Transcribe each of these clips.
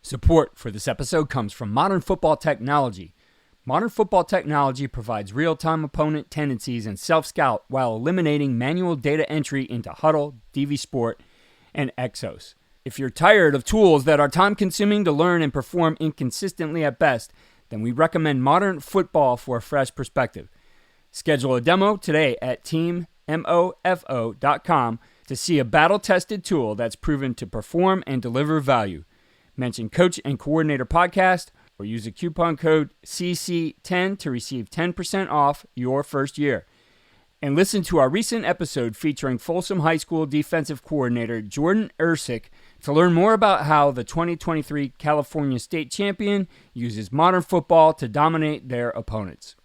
Support for this episode comes from Modern Football Technology. Modern Football Technology provides real-time opponent tendencies and self-scout while eliminating manual data entry into Huddle, DV Sport, and Exos. If you're tired of tools that are time-consuming to learn and perform inconsistently at best, then we recommend Modern Football for a fresh perspective. Schedule a demo today at teammofo.com to see a battle-tested tool that's proven to perform and deliver value. Mention Coach and Coordinator Podcast or use the coupon code CC10 to receive 10% off your first year. And listen to our recent episode featuring Folsom High School defensive coordinator Jordan Ersick to learn more about how the 2023 California State champion uses modern football to dominate their opponents.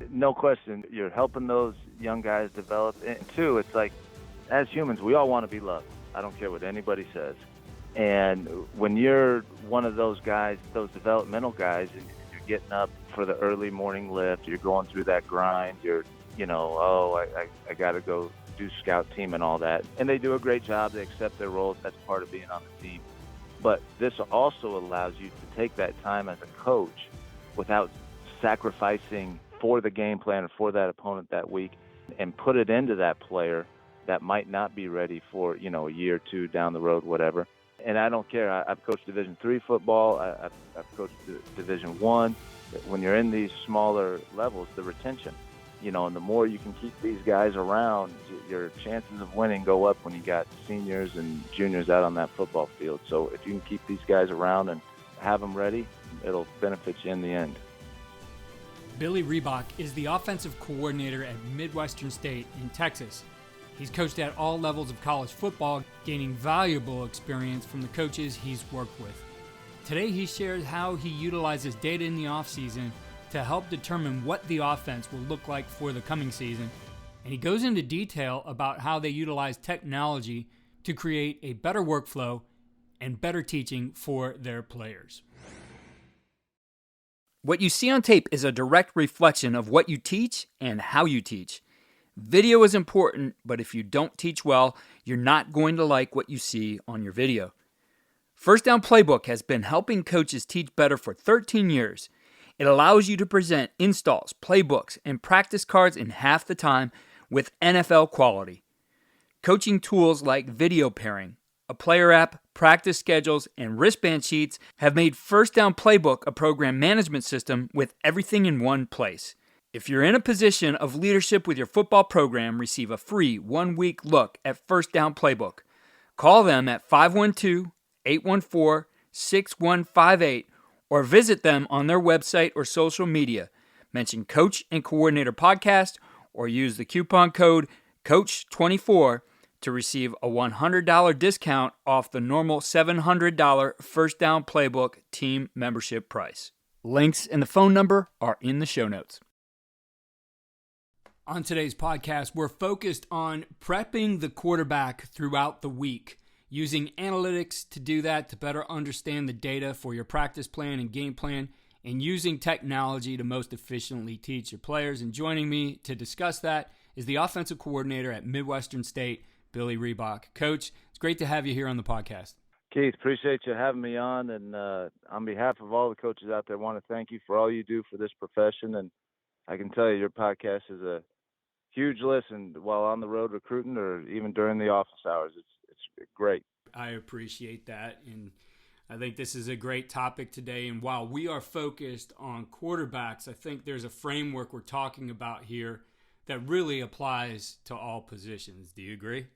No question, you're helping those young guys develop. And two, it's like, as humans, we all want to be loved. I don't care what anybody says. And when you're one of those guys, those developmental guys, and you're getting up for the early morning lift, you're going through that grind, I got to go do scout team and all that. And they do a great job. They accept their roles. That's part of being on the team. But this also allows you to take that time as a coach without sacrificing for the game plan or for that opponent that week and put it into that player that might not be ready for, a year or two down the road, whatever. And I don't care. I've coached Division III football. I've coached Division I. When you're in these smaller levels, the retention, and the more you can keep these guys around, your chances of winning go up when you got seniors and juniors out on that football field. So if you can keep these guys around and have them ready, it'll benefit you in the end. Billy Riebock is the offensive coordinator at Midwestern State in Texas. He's coached at all levels of college football, gaining valuable experience from the coaches he's worked with. Today he shares how he utilizes data in the offseason to help determine what the offense will look like for the coming season, and he goes into detail about how they utilize technology to create a better workflow and better teaching for their players. What you see on tape is a direct reflection of what you teach and how you teach. Video is important, but if you don't teach well, you're not going to like what you see on your video. First Down Playbook has been helping coaches teach better for 13 years. It allows you to present installs, playbooks, and practice cards in half the time with NFL quality. Coaching tools like video pairing, a player app, practice schedules, and wristband sheets have made First Down Playbook a program management system with everything in one place. If you're in a position of leadership with your football program, receive a free 1-week look at First Down Playbook. Call them at 512-814-6158 or visit them on their website or social media. Mention Coach and Coordinator Podcast or use the coupon code COACH24 to receive a $100 discount off the normal $700 First Down Playbook team membership price. Links and the phone number are in the show notes. On today's podcast, we're focused on prepping the quarterback throughout the week, using analytics to do that to better understand the data for your practice plan and game plan, and using technology to most efficiently teach your players. And joining me to discuss that is the offensive coordinator at Midwestern State, Billy Riebock. Coach, it's great to have you here on the podcast. Keith, appreciate you having me on. And on behalf of all the coaches out there, I want to thank you for all you do for this profession. And I can tell you your podcast is a huge listen while on the road recruiting or even during the office hours. It's great. I appreciate that. And I think this is a great topic today. And while we are focused on quarterbacks, I think there's a framework we're talking about here that really applies to all positions. Do you agree?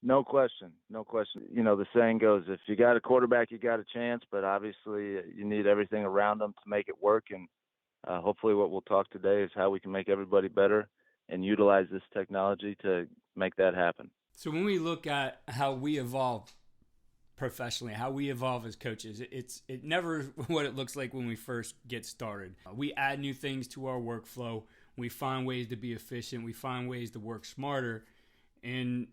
No question. No question. The saying goes, if you got a quarterback, you got a chance, but obviously you need everything around them to make it work. And hopefully what we'll talk today is how we can make everybody better and utilize this technology to make that happen. So when we look at how we evolve professionally, how we evolve as coaches, it never what it looks like when we first get started. We add new things to our workflow. We find ways to be efficient. We find ways to work smarter. And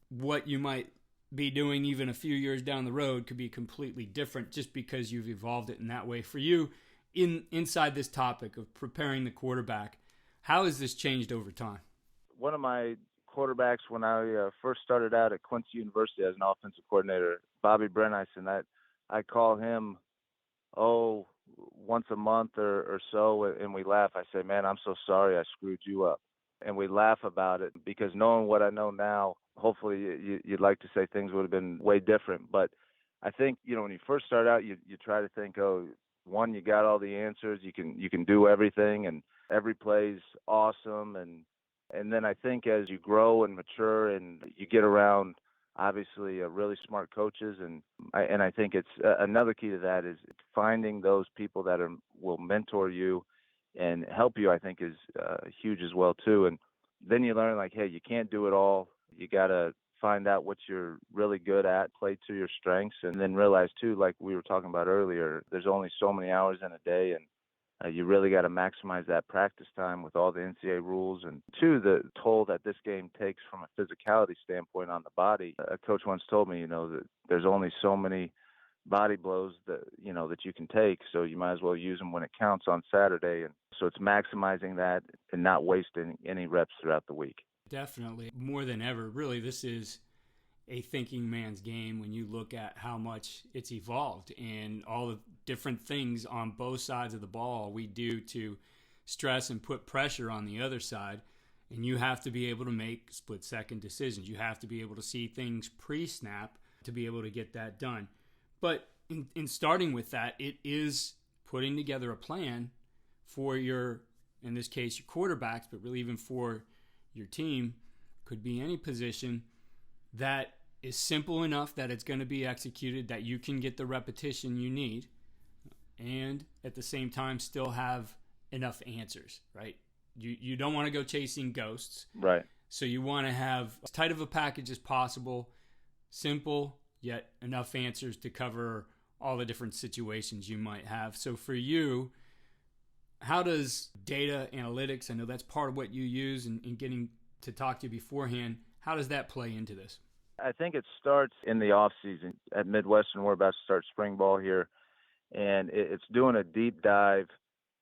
what you might be doing even a few years down the road could be completely different just because you've evolved it in that way. For you, inside this topic of preparing the quarterback, how has this changed over time? One of my quarterbacks when I first started out at Quincy University as an offensive coordinator, Bobby Brenison, I call him, once a month or so, and we laugh. I say, man, I'm so sorry I screwed you up. And we laugh about it because knowing what I know now, hopefully you'd like to say things would have been way different. But I think, when you first start out, you try to think, one, you got all the answers, you can do everything, and every play's awesome. And then I think as you grow and mature and you get around, obviously, really smart coaches, and I think it's another key to that is finding those people that will mentor you and help you. I think is huge as well too. And then you learn hey, you can't do it all. You got to find out what you're really good at, play to your strengths, and then realize too, like we were talking about earlier, there's only so many hours in a day, and you really got to maximize that practice time with all the NCAA rules. And two, the toll that this game takes from a physicality standpoint on the body. A coach once told me, that there's only so many body blows that you can take, so you might as well use them when it counts on Saturday. And so it's maximizing that and not wasting any reps throughout the week. Definitely. More than ever, really, this is a thinking man's game when you look at how much it's evolved and all the different things on both sides of the ball we do to stress and put pressure on the other side. And you have to be able to make split-second decisions. You have to be able to see things pre-snap to be able to get that done. But in starting with that, it is putting together a plan for your, in this case, your quarterbacks, but really even for your team, could be any position that is simple enough that it's going to be executed, that you can get the repetition you need, and at the same time still have enough answers, right? You don't want to go chasing ghosts. Right. So you want to have as tight of a package as possible, simple, yet enough answers to cover all the different situations you might have. So for you, how does data analytics, I know that's part of what you use in getting to talk to you beforehand, how does that play into this? I think it starts in the off season. At Midwestern, we're about to start spring ball here, and it's doing a deep dive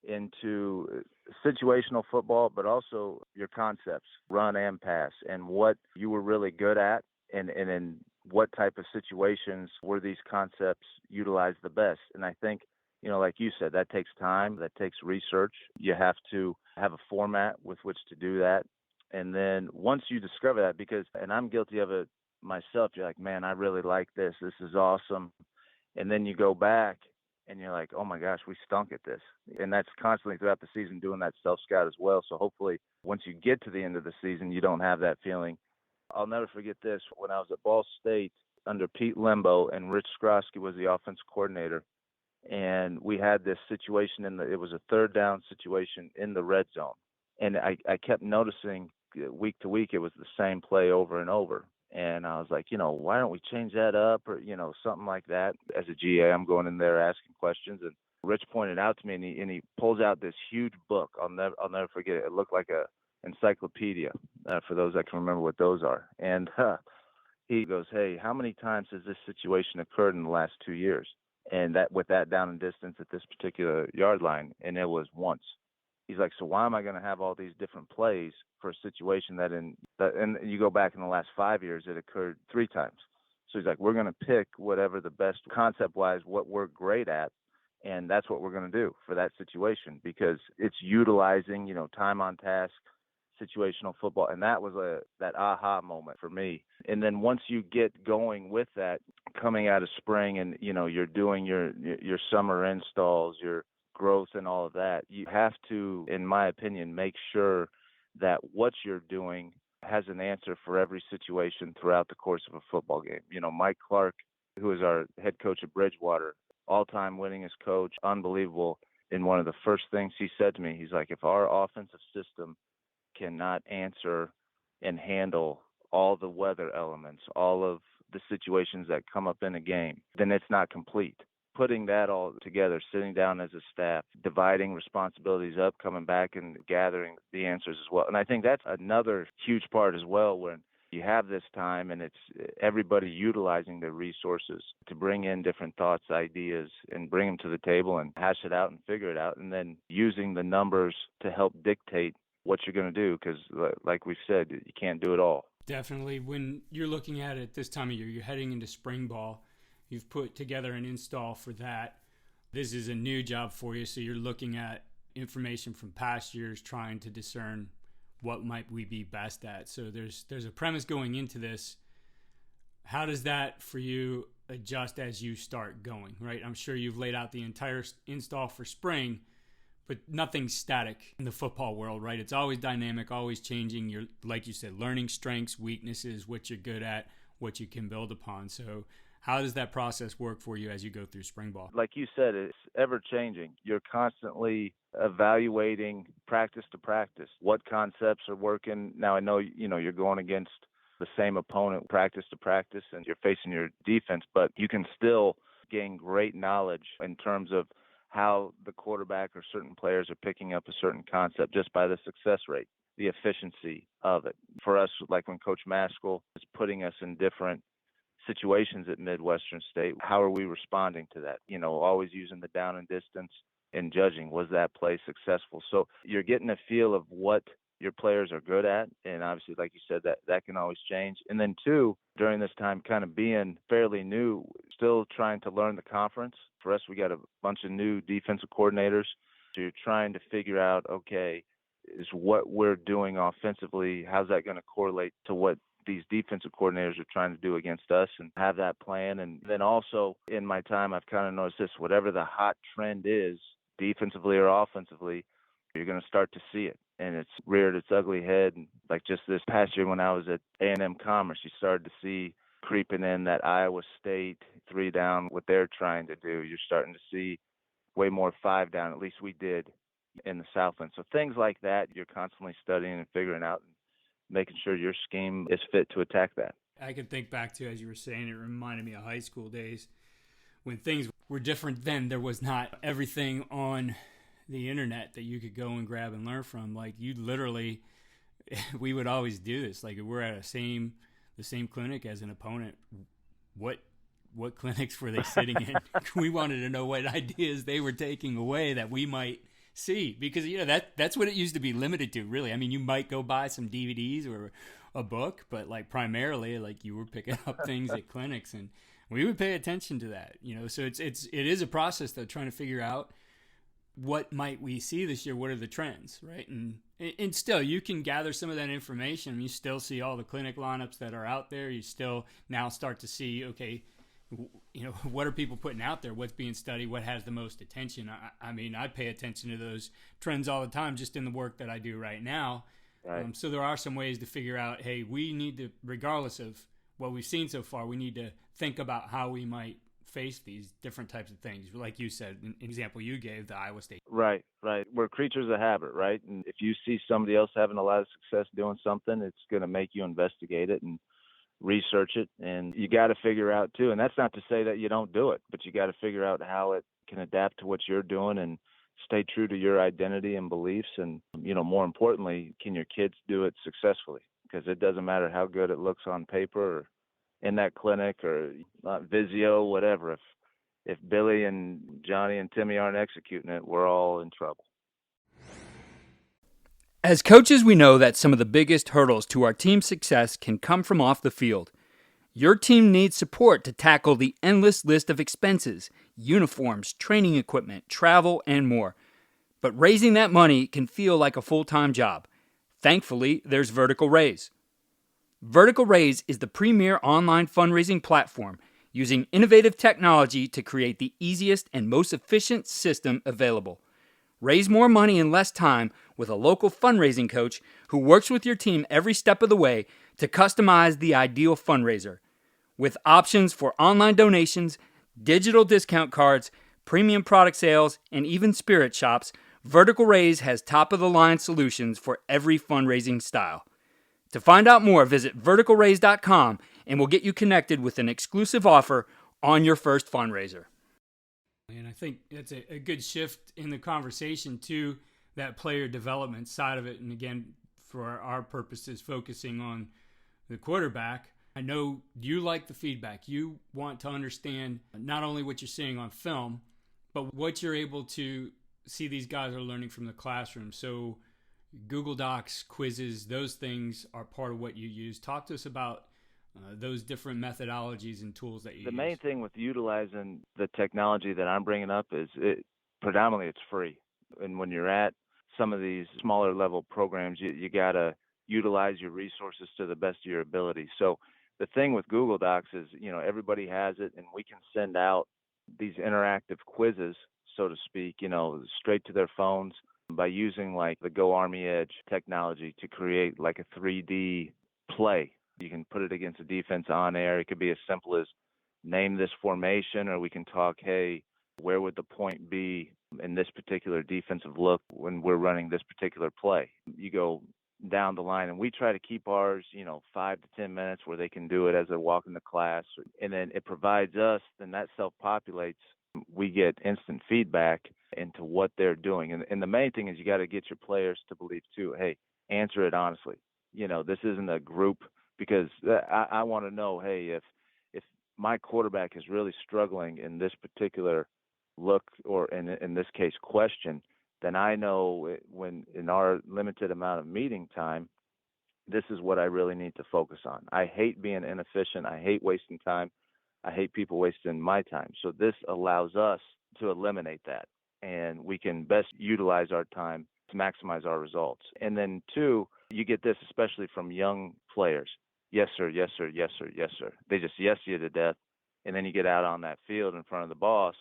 into situational football, but also your concepts, run and pass, and what you were really good at, and in what type of situations were these concepts utilized the best. And I think, like you said, that takes time, that takes research. You have to have a format with which to do that. And then once you discover that, and I'm guilty of it myself, you're like, man, I really like this. This is awesome. And then you go back and you're like, oh my gosh, we stunk at this. And that's constantly throughout the season doing that self-scout as well. So hopefully once you get to the end of the season, you don't have that feeling. I'll never forget this. When I was at Ball State under Pete Limbo and Rich Skrosky was the offensive coordinator, and we had this situation it was a third down situation in the red zone. And I kept noticing week to week, it was the same play over and over. And I was like, why don't we change that up or, something like that. As a GA, I'm going in there asking questions. And Rich pointed out to me, and he pulls out this huge book. I'll never forget it. It looked like a encyclopedia for those that can remember what those are. And he goes, hey, how many times has this situation occurred in the last 2 years? And that with that down and distance at this particular yard line, and it was once. He's like, so why am I going to have all these different plays for a situation and you go back in the last 5 years, it occurred 3 times. So he's like, we're going to pick whatever the best concept-wise, what we're great at, and that's what we're going to do for that situation because it's utilizing, time on task, situational football. And that was that aha moment for me. And then once you get going with that, coming out of spring and, you're doing your summer installs, your growth and all of that, you have to, in my opinion, make sure that what you're doing has an answer for every situation throughout the course of a football game. Mike Clark, who is our head coach at Bridgewater, all-time winningest coach, unbelievable. And one of the first things he said to me, he's like, if our offensive system cannot answer and handle all the weather elements, all of the situations that come up in a game, then it's not complete. Putting that all together, sitting down as a staff, dividing responsibilities up, coming back and gathering the answers as well. And I think that's another huge part as well when You have this time, and it's everybody utilizing their resources to bring in different thoughts, ideas, and bring them to the table and hash it out and figure it out, and then using the numbers to help dictate what you're going to do, because like we've said, you can't do it all. Definitely. When you're looking at it this time of year, you're heading into spring ball. You've put together an install for that. This is a new job for you, so you're looking at information from past years, trying to discern what might we be best at. So there's a premise going into this. How does that for you adjust as you start going, right? I'm sure you've laid out the entire install for spring, but nothing's static in the football world, right? It's always dynamic, always changing. You're, like you said, learning strengths, weaknesses, what you're good at, what you can build upon. So how does that process work for you as you go through spring ball? Like you said, it's ever changing. You're constantly evaluating practice to practice. What concepts are working? Now I know, you're going against the same opponent practice to practice and you're facing your defense, but you can still gain great knowledge in terms of how the quarterback or certain players are picking up a certain concept just by the success rate, the efficiency of it. For us, like when Coach Maskell is putting us in different situations at Midwestern State, how are we responding to that? Always using the down and distance and judging, was that play successful? So you're getting a feel of what your players are good at. And obviously, like you said, that can always change. And then two, during this time, kind of being fairly new, still trying to learn the conference. For us, we got a bunch of new defensive coordinators. So you're trying to figure out, okay, is what we're doing offensively, how's that going to correlate to what these defensive coordinators are trying to do against us, and have that plan. And then also in my time, I've kind of noticed this, whatever the hot trend is, defensively or offensively, you're going to start to see it. And it's reared its ugly head. Like just this past year when I was at A&M Commerce, you started to see creeping in that Iowa State 3 down, what they're trying to do. You're starting to see way more 5 down, at least we did in the Southland. So things like that, you're constantly studying and figuring out and making sure your scheme is fit to attack that. I can think back to, as you were saying, it reminded me of high school days when things were different then. There was not everything on the internet that you could go and grab and learn from. Like you literally, we would always do this. Like if we're at the same clinic as an opponent, what clinics were they sitting in? We wanted to know what ideas they were taking away that we might see, because that's what it used to be limited to, really. I mean, you might go buy some DVDs or a book, but like primarily, like you were picking up things at clinics, and we would pay attention to that. So it is a process though, trying to figure out what might we see this year, what are the trends, right? And still, you can gather some of that information. You still see all the clinic lineups that are out there. You still now start to see, okay, what are people putting out there? What's being studied? What has the most attention? I mean, I pay attention to those trends all the time just in the work that I do right now. Right. So there are some ways to figure out, hey, we need to, regardless of what we've seen so far, we need to think about how we might face these different types of things. Like you said, an example you gave, the Iowa State. Right. We're creatures of habit, right? And if you see somebody else having a lot of success doing something, it's going to make you investigate it and research it. And you got to figure out too, and that's not to say that you don't do it, but you got to figure out how it can adapt to what you're doing and stay true to your identity and beliefs. And, more importantly, can your kids do it successfully? Because it doesn't matter how good it looks on paper or in that clinic or Visio, whatever. If Billy and Johnny and Timmy aren't executing it, we're all in trouble. As coaches, we know that some of the biggest hurdles to our team's success can come from off the field. Your team needs support to tackle the endless list of expenses, uniforms, training equipment, travel, and more. But raising that money can feel like a full-time job. Thankfully, there's Vertical Raise. Vertical Raise is the premier online fundraising platform using innovative technology to create the easiest and most efficient system available. Raise more money in less time with a local fundraising coach who works with your team every step of the way to customize the ideal fundraiser. With options for online donations, digital discount cards, premium product sales, and even spirit shops, Vertical Raise has top-of-the-line solutions for every fundraising style. To find out more, visit verticalraise.com and we'll get you connected with an exclusive offer on your first fundraiser. And I think that's a good shift in the conversation to that player development side of it. And again, for our purposes, focusing on the quarterback, I know you like the feedback. You want to understand not only what you're seeing on film, but what you're able to see these guys are learning from the classroom. So Google Docs, quizzes, those things are part of what you use. Talk to us about those different methodologies and tools that you use. The main thing with utilizing the technology that I'm bringing up is predominantly it's free. And when you're at some of these smaller level programs, you got to utilize your resources to the best of your ability. So the thing with Google Docs is, everybody has it, and we can send out these interactive quizzes, so to speak, straight to their phones by using like the Go Army Edge technology to create like a 3D play. You can put it against a defense on air. It could be as simple as name this formation, or we can talk, hey, where would the point be in this particular defensive look when we're running this particular play? You go down the line, and we try to keep ours, 5 to 10 minutes where they can do it as they're walking to class. And then it provides us, then that self-populates. We get instant feedback into what they're doing. And the main thing is you got to get your players to believe too, hey, answer it honestly. This isn't a group, because I want to know, hey, if my quarterback is really struggling in this particular look, or in this case question, then I know when in our limited amount of meeting time, this is what I really need to focus on. I hate being inefficient. I hate wasting time. I hate people wasting my time. So this allows us to eliminate that, and we can best utilize our time to maximize our results. And then two, you get this especially from young players. Yes, sir, yes, sir, yes, sir, yes, sir. They just yes you to death. And then you get out on that field in front of the boss,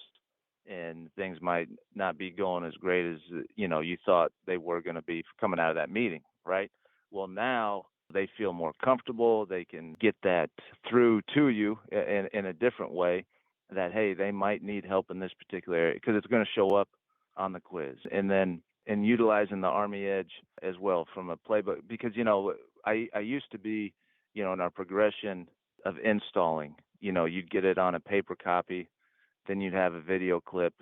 and things might not be going as great as, you thought they were going to be coming out of that meeting, right? Well, now they feel more comfortable. They can get that through to you in a different way, that, hey, they might need help in this particular area, because it's going to show up on the quiz. And then in utilizing the Army Edge as well from a playbook, because, I used to be, in our progression of installing, you'd get it on a paper copy, then you'd have a video clip,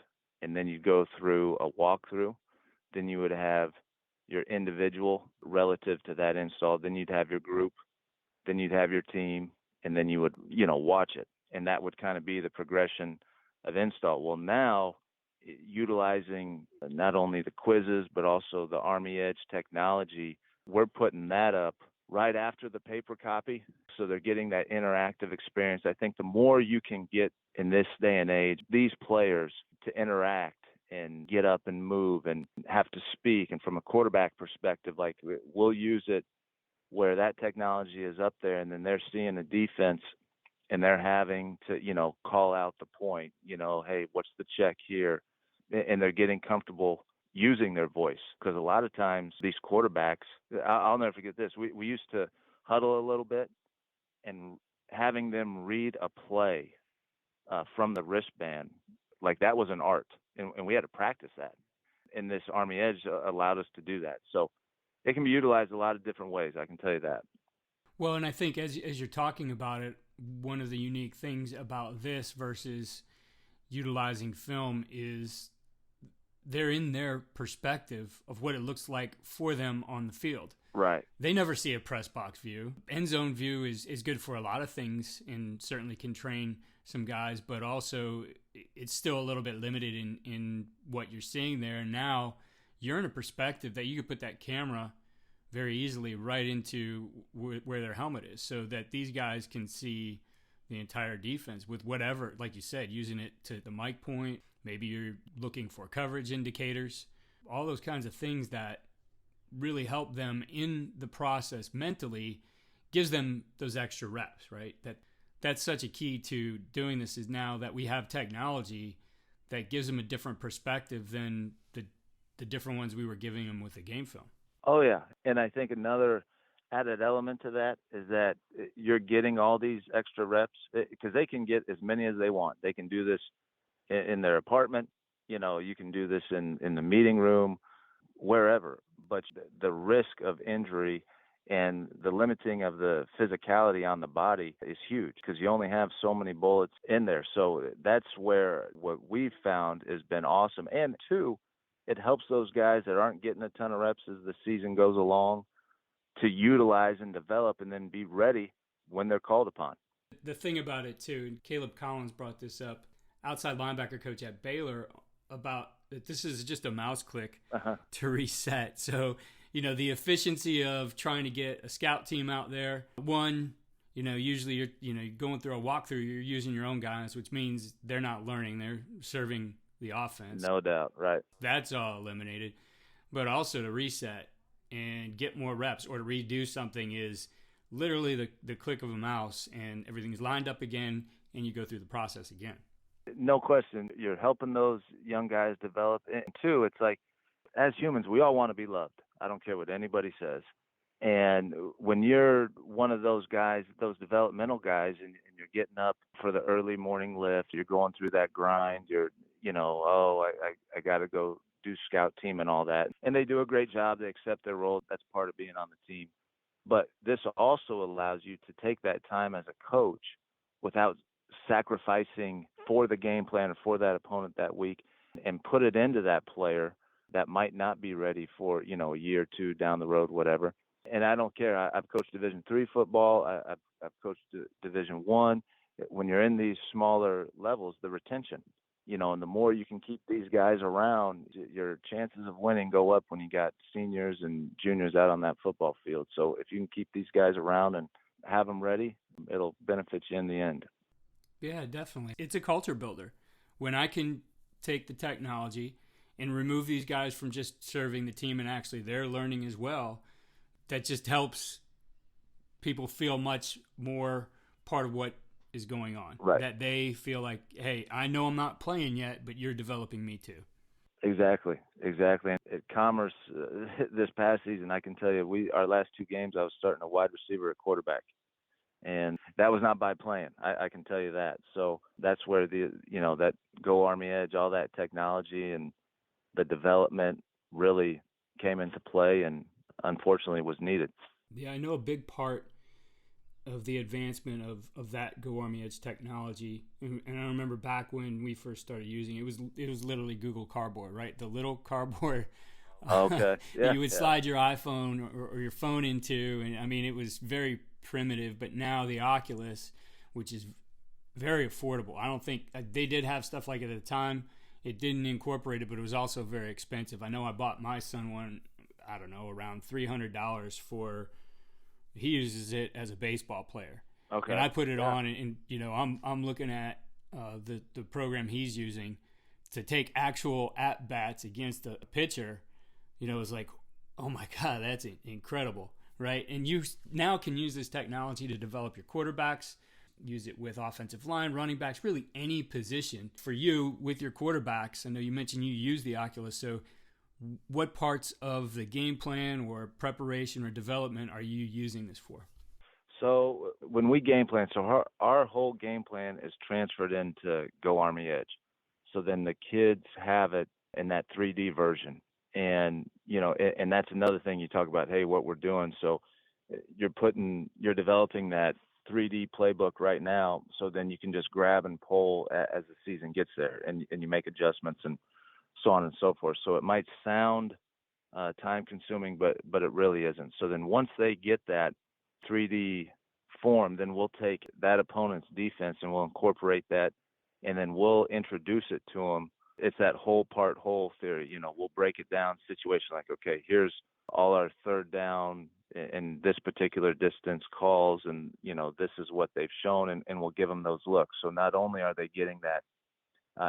and then you'd go through a walkthrough. Then you would have your individual relative to that install. Then you'd have your group. Then you'd have your team, and then you would, watch it. And that would kind of be the progression of install. Well, now, utilizing not only the quizzes, but also the Army Edge technology, we're putting that up right after the paper copy. So they're getting that interactive experience. I think the more you can get in this day and age, these players to interact and get up and move and have to speak. And from a quarterback perspective, like, we'll use it where that technology is up there, and then they're seeing the defense and they're having to, call out the point, hey, what's the check here? And they're getting comfortable using their voice, because a lot of times these quarterbacks, I'll never forget this. We used to huddle a little bit, and having them read a play from the wristband, like, that was an art, and we had to practice that. And this Army Edge allowed us to do that. So it can be utilized a lot of different ways, I can tell you that. Well, and I think as you're talking about it, one of the unique things about this versus utilizing film is they're in their perspective of what it looks like for them on the field. Right. They never see a press box view. End zone view is good for a lot of things, and certainly can train some guys, but also it's still a little bit limited in what you're seeing there. And now you're in a perspective that you could put that camera very easily right into where their helmet is, so that these guys can see the entire defense with whatever, like you said, using it to the mic point. Maybe you're looking for coverage indicators, all those kinds of things that really help them in the process mentally, gives them those extra reps, right? That's such a key to doing this, is now that we have technology that gives them a different perspective than the different ones we were giving them with the game film. Oh, yeah. And I think another added element to that is that you're getting all these extra reps, because they can get as many as they want. They can do this in their apartment, you can do this in the meeting room, wherever. But the risk of injury and the limiting of the physicality on the body is huge, because you only have so many bullets in there. So that's where what we've found has been awesome. And two, it helps those guys that aren't getting a ton of reps as the season goes along to utilize and develop and then be ready when they're called upon. The thing about it too, and Caleb Collins brought this up, outside linebacker coach at Baylor, about that this is just a mouse click to reset. So, the efficiency of trying to get a scout team out there, usually you're going through a walkthrough, you're using your own guys, which means they're not learning, they're serving the offense. No doubt, right. That's all eliminated. But also to reset and get more reps or to redo something is literally the click of a mouse, and everything's lined up again, and you go through the process again. No question. You're helping those young guys develop. And two, it's like, as humans, we all want to be loved. I don't care what anybody says. And when you're one of those guys, those developmental guys, and you're getting up for the early morning lift, you're going through that grind, I got to go do scout team and all that. And they do a great job. They accept their role. That's part of being on the team. But this also allows you to take that time as a coach without sacrificing for the game plan or for that opponent that week, and put it into that player that might not be ready for, a year or two down the road, whatever. And I don't care. I've coached Division III football. I've coached Division I. When you're in these smaller levels, the retention, and the more you can keep these guys around, your chances of winning go up when you got seniors and juniors out on that football field. So if you can keep these guys around and have them ready, it'll benefit you in the end. Yeah, definitely. It's a culture builder. When I can take the technology and remove these guys from just serving the team and actually they're learning as well, that just helps people feel much more part of what is going on. Right. That they feel like, hey, I know I'm not playing yet, but you're developing me too. Exactly. And at Commerce this past season, I can tell you, our last two games, I was starting a wide receiver at quarterback. And that was not by plan. I can tell you that. So that's where that Go Army Edge, all that technology and the development really came into play, and unfortunately was needed. Yeah, I know a big part of the advancement of that Go Army Edge technology, and I remember back when we first started using it, it was literally Google Cardboard, right? The little cardboard. Okay. Yeah, you would slide your iPhone or your phone into, and I mean, it was very primitive. But now the Oculus, which is very affordable. I don't think they did have stuff like it at the time. It didn't incorporate it, but it was also very expensive. I know I bought my son one, I don't know, around $300 for. He uses it as a baseball player. Okay. And I put it on, and I'm looking at the program he's using to take actual at bats against a pitcher. It's like, oh my God, that's incredible, right? And you now can use this technology to develop your quarterbacks, use it with offensive line, running backs, really any position. For you, with your quarterbacks, I know you mentioned you use the Oculus, so what parts of the game plan or preparation or development are you using this for? So when we game plan, our whole game plan is transferred into Go Army Edge. So then the kids have it in that 3D version. And, and that's another thing you talk about, hey, what we're doing. So you're developing that 3D playbook right now. So then you can just grab and pull as the season gets there, and you make adjustments and so on and so forth. So it might sound time consuming, but it really isn't. So then once they get that 3D form, then we'll take that opponent's defense and we'll incorporate that, and then we'll introduce it to them. It's that whole part whole theory. We'll break it down situation like, okay, here's all our third down in this particular distance calls, and this is what they've shown, and we'll give them those looks. So not only are they getting that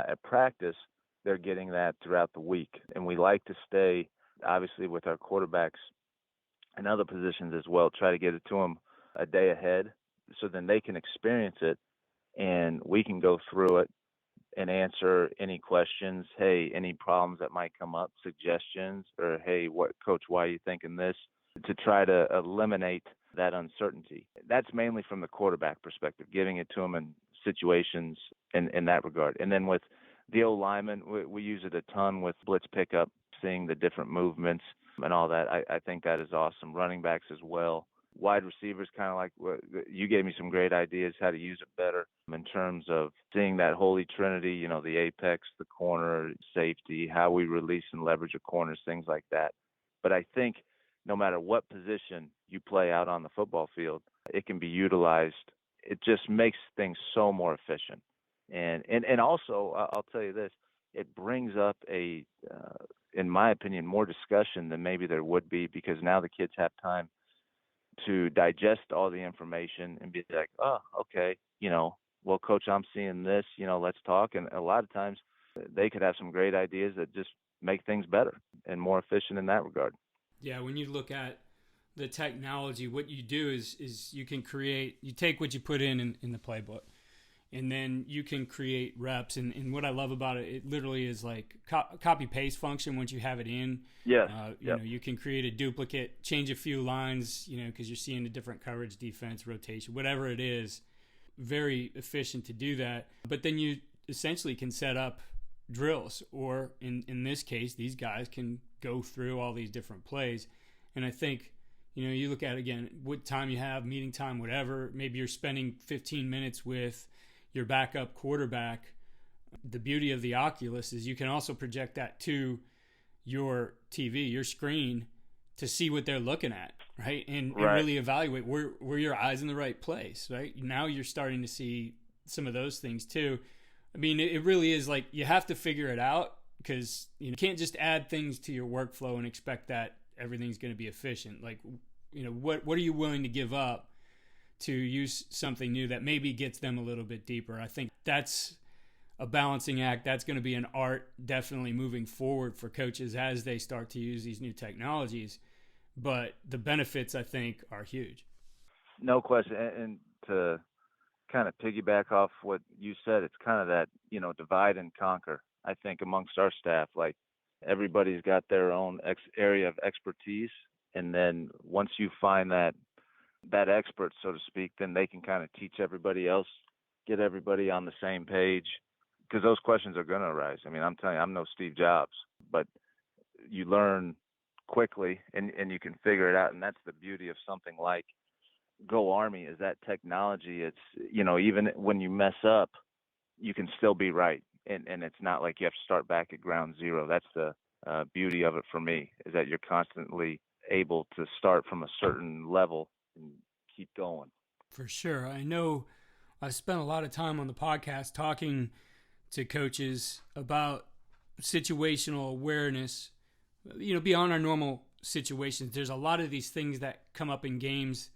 at practice, they're getting that throughout the week. And we like to stay, obviously, with our quarterbacks and other positions as well, try to get it to them a day ahead so then they can experience it and we can go through it and answer any questions. Hey, any problems that might come up, suggestions, or hey, coach, why are you thinking this? To try to eliminate that uncertainty. That's mainly from the quarterback perspective, giving it to them in situations in that regard. And then with the O-lineman, we use it a ton with blitz pickup, seeing the different movements and all that. I think that is awesome. Running backs as well. Wide receivers, kind of like you gave me some great ideas how to use it better in terms of seeing that holy trinity, the apex, the corner, safety, how we release and leverage a corners, things like that. But I think no matter what position you play out on the football field, it can be utilized. It just makes things so more efficient. And also, I'll tell you this, it brings up in my opinion, more discussion than maybe there would be, because now the kids have time to digest all the information and be like, oh, okay, well, coach, I'm seeing this, let's talk. And a lot of times they could have some great ideas that just make things better and more efficient in that regard. Yeah, when you look at the technology, what you do is you can create, you take what you put in the playbook, and then you can create reps. And what I love about it, it literally is like copy paste function once you have it in. Yes. You know, you can create a duplicate, change a few lines, because you're seeing a different coverage, defense, rotation, whatever it is. Very efficient to do that. But then you essentially can set up drills, or in this case, these guys can go through all these different plays. And I think, you look at, again, what time you have, meeting time, whatever, maybe you're spending 15 minutes with your backup quarterback. The beauty of the Oculus is you can also project that to your TV, your screen, to see what they're looking at, right? And really evaluate were your eyes in the right place, right? Now you're starting to see some of those things too. I mean, it really is like you have to figure it out, because you can't just add things to your workflow and expect that everything's going to be efficient. Like, what are you willing to give up to use something new that maybe gets them a little bit deeper? I think that's a balancing act. That's going to be an art definitely moving forward for coaches as they start to use these new technologies. But the benefits, I think, are huge. No question. And to kind of piggyback off what you said, it's kind of that, divide and conquer, I think, amongst our staff. Like, everybody's got their own area of expertise. And then once you find that expert, so to speak, then they can kind of teach everybody else, get everybody on the same page, because those questions are going to arise. I mean, I'm telling you, I'm no Steve Jobs, but you learn quickly and you can figure it out. And that's the beauty of something like Go Army, is that technology. It's, even when you mess up, you can still be right. And it's not like you have to start back at ground zero. That's the beauty of it for me, is that you're constantly able to start from a certain level and keep going. For sure. I know I've spent a lot of time on the podcast talking to coaches about situational awareness, beyond our normal situations. There's a lot of these things that come up in games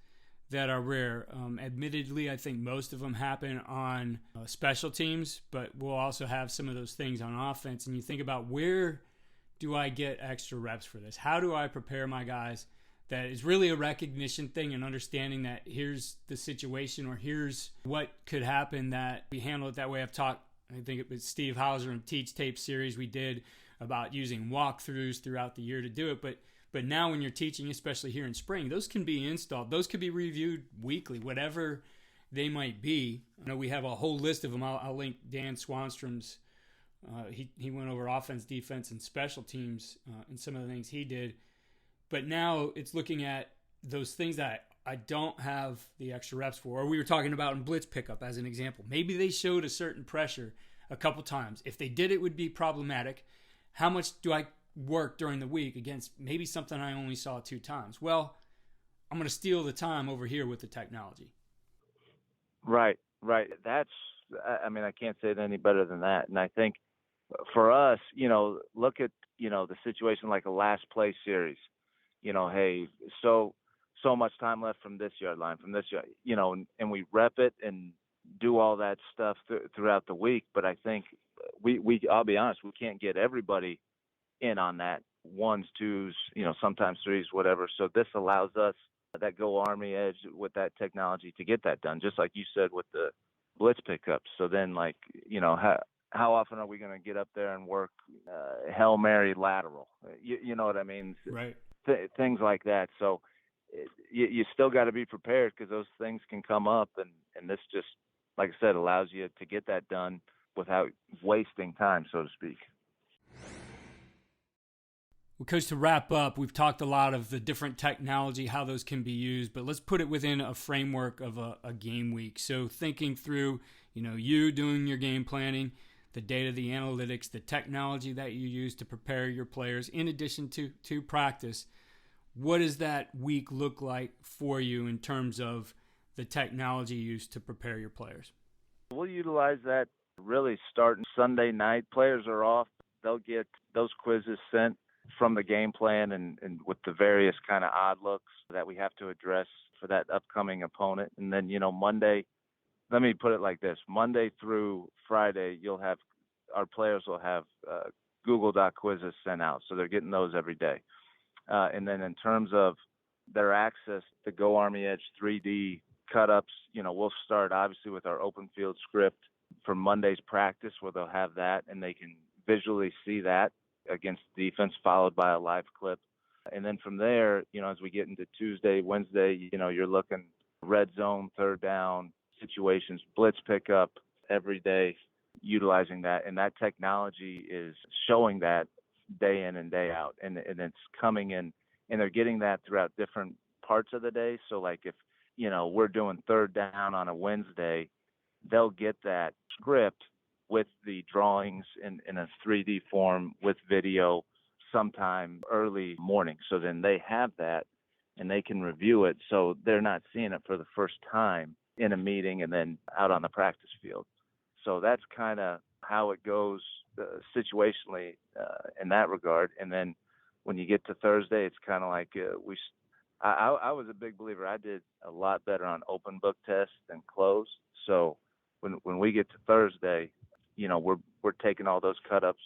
that are rare. Admittedly, I think most of them happen on special teams, but we'll also have some of those things on offense. And you think about, where do I get extra reps for this? How do I prepare my guys? That is really a recognition thing, and understanding that here's the situation, or here's what could happen, that we handle it that way. I've talked, I think it was Steve Hauser and Teach Tape series we did about using walkthroughs throughout the year to do it. But now when you're teaching, especially here in spring, those can be installed. Those could be reviewed weekly, whatever they might be. We have a whole list of them. I'll link Dan Swanstrom's. He went over offense, defense, and special teams and some of the things he did. But now it's looking at those things that I don't have the extra reps for. Or we were talking about in blitz pickup as an example. Maybe they showed a certain pressure a couple times. If they did, it would be problematic. How much do I work during the week against maybe something I only saw 2 times? Well, I'm going to steal the time over here with the technology. Right. That's, I can't say it any better than that. And I think for us, look at, the situation like a last play series. Hey, so much time left from this yard line, from this yard, and we rep it and do all that stuff throughout the week. But I think I'll be honest, we can't get everybody in on that, 1s, 2s, sometimes 3s, whatever. So this allows us that Go Army edge with that technology to get that done, just like you said with the blitz pickups. So then, like, how often are we going to get up there and work Hail Mary lateral? You know what I mean? Right. Things like that. So you still got to be prepared, because those things can come up, and this just, like I said, allows you to get that done without wasting time, so to speak. Well, Coach, to wrap up, we've talked a lot of the different technology, how those can be used, but let's put it within a framework of a game week. So thinking through, you doing your game planning, the data, the analytics, the technology that you use to prepare your players, in addition to practice, What does that week look like for you in terms of the technology used to prepare your players? We'll utilize that really starting Sunday night. Players are off. They'll get those quizzes sent from the game plan and with the various kind of odd looks that we have to address for that upcoming opponent. And then, Monday, let me put it like this. Monday through Friday, our players will have Google Doc quizzes sent out. So they're getting those every day. And then in terms of their access to Go Army Edge 3D cut-ups, we'll start obviously with our open field script for Monday's practice where they'll have that and they can visually see that against defense, followed by a live clip. And then from there, as we get into Tuesday, Wednesday, you're looking red zone, third down situations, blitz pickup every day, utilizing that. And that technology is showing that day in and day out. And it's coming in, and they're getting that throughout different parts of the day. So like if, we're doing third down on a Wednesday, they'll get that script with the drawings in a 3D form with video sometime early morning. So then they have that and they can review it. So they're not seeing it for the first time in a meeting and then out on the practice field. So that's kind of how it goes situationally in that regard. And then when you get to Thursday, it's kind of like I was a big believer. I did a lot better on open book tests than closed. So when we get to Thursday, we're taking all those cut-ups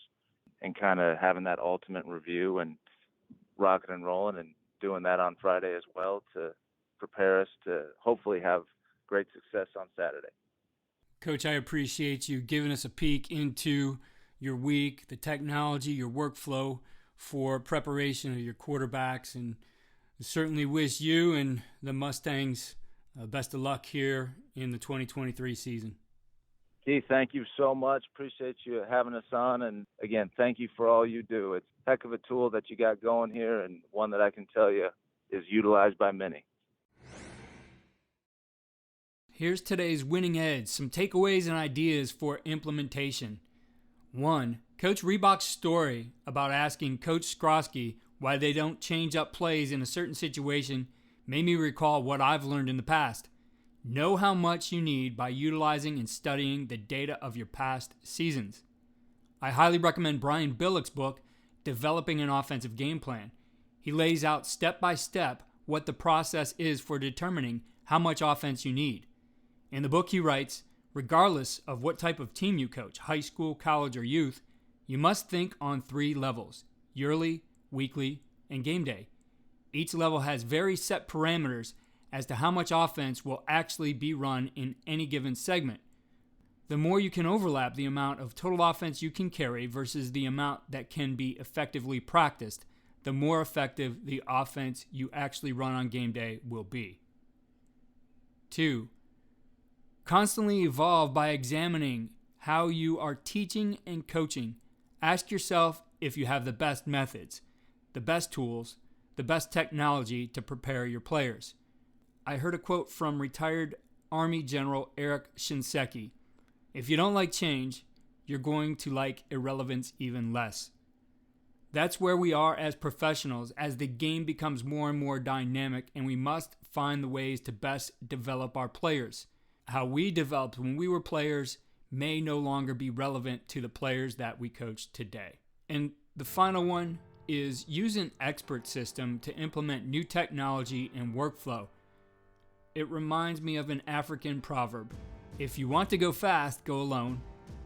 and kind of having that ultimate review and rocking and rolling and doing that on Friday as well to prepare us to hopefully have great success on Saturday. Coach, I appreciate you giving us a peek into your week, the technology, your workflow for preparation of your quarterbacks, and certainly wish you and the Mustangs best of luck here in the 2023 season. Keith, thank you so much. Appreciate you having us on. And again, thank you for all you do. It's a heck of a tool that you got going here, and one that I can tell you is utilized by many. Here's today's winning edge, some takeaways and ideas for implementation. 1. Coach Riebock's story about asking Coach Skrosky why they don't change up plays in a certain situation made me recall what I've learned in the past. Know how much you need by utilizing and studying the data of your past seasons. I highly recommend Brian Billick's book, Developing an Offensive Game Plan. He lays out step by step what the process is for determining how much offense you need. In the book he writes, regardless of what type of team you coach, high school, college, or youth, you must think on 3 levels: yearly, weekly, and game day. Each level has very set parameters as to how much offense will actually be run in any given segment. The more you can overlap the amount of total offense you can carry versus the amount that can be effectively practiced, the more effective the offense you actually run on game day will be. 2. Constantly evolve by examining how you are teaching and coaching. Ask yourself if you have the best methods, the best tools, the best technology to prepare your players. I heard a quote from retired Army General Eric Shinseki. If you don't like change, you're going to like irrelevance even less. That's where we are as professionals as the game becomes more and more dynamic, and we must find the ways to best develop our players. How we developed when we were players may no longer be relevant to the players that we coach today. And the final one is use an expert system to implement new technology and workflow. It reminds me of an African proverb. If you want to go fast, go alone.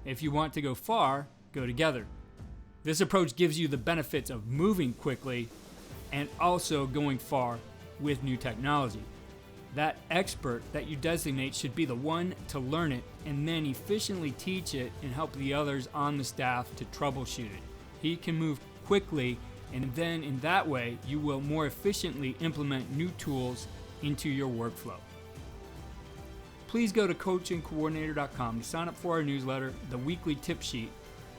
If you want to go far, go together. This approach gives you the benefits of moving quickly and also going far with new technology. That expert that you designate should be the one to learn it and then efficiently teach it and help the others on the staff to troubleshoot it. He can move quickly, and then in that way, you will more efficiently implement new tools into your workflow. Please go to coachingcoordinator.com to sign up for our newsletter, the weekly tip sheet.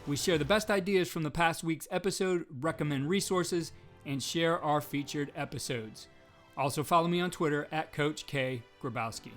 We share the best ideas from the past week's episode, recommend resources, and share our featured episodes. Also follow me on Twitter at Coach K. Grabowski.